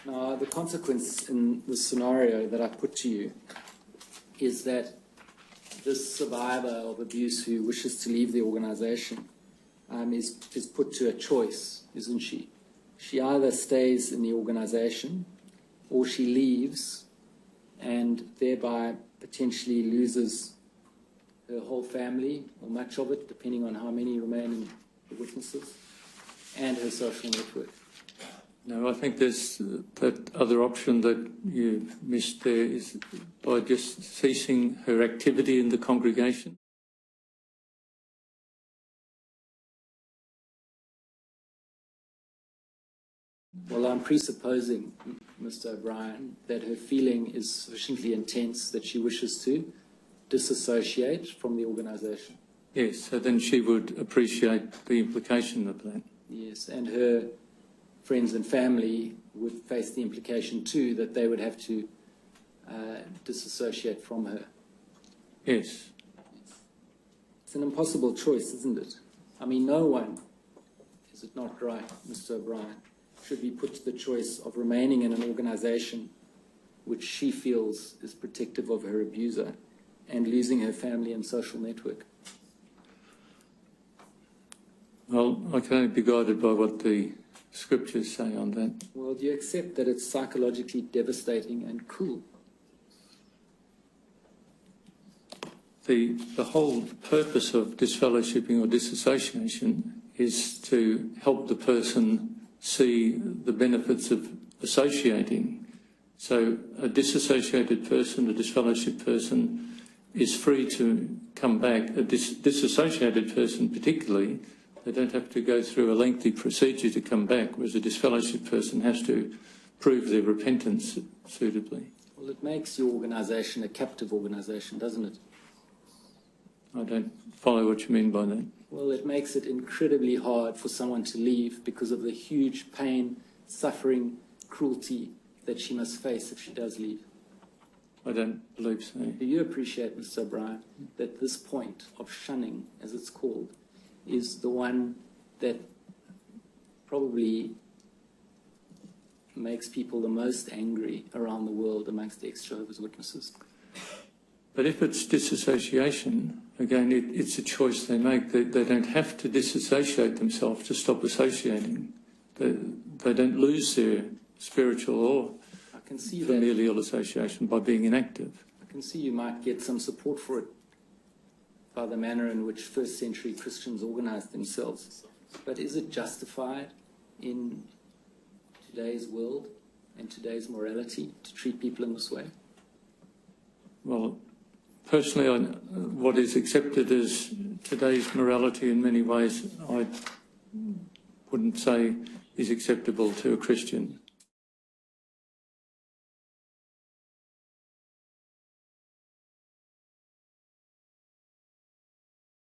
Now, the consequence in the scenario that I put to you is that this survivor of abuse who wishes to leave the organization is put to a choice, isn't she? She either stays in the organization or she leaves and thereby potentially loses her whole family, or much of it, depending on how many remaining witnesses, and her social network. No, I think there's that other option that you missed there is by just ceasing her activity in the congregation. Well, I'm presupposing, Mr. O'Brien, that her feeling is sufficiently intense that she wishes to disassociate from the organisation. Yes, so then she would appreciate the implication of that. Yes, and her friends and family would face the implication too that they would have to disassociate from her. Yes. It's an impossible choice, isn't it? I mean, no one, is it not right, Mr. O'Brien, should be put to the choice of remaining in an organisation which she feels is protective of her abuser and losing her family and social network. Well, I can only be guided by what the scriptures say on that. Well, do you accept that it's psychologically devastating and cruel? The whole purpose of disfellowshipping or disassociation is to help the person see the benefits of associating. So a disassociated person, a disfellowshipped person, is free to come back. A disassociated person particularly, they don't have to go through a lengthy procedure to come back, whereas a disfellowshipped person has to prove their repentance suitably. Well, it makes your organisation a captive organisation, doesn't it? I don't follow what you mean by that. Well, it makes it incredibly hard for someone to leave because of the huge pain, suffering, cruelty that she must face if she does leave. I don't believe so. Do you appreciate, Mr. O'Brien, that this point of shunning, as it's called, is the one that probably makes people the most angry around the world amongst the ex-Jehovah's Witnesses? But if it's disassociation, again, it's a choice they make. They don't have to disassociate themselves to stop associating. They don't lose their spiritual or familial association by being inactive. I can see you might get some support for it by the manner in which first century Christians organized themselves. But is it justified in today's world and today's morality to treat people in this way? Well, personally, what is accepted as today's morality in many ways, I wouldn't say is acceptable to a Christian.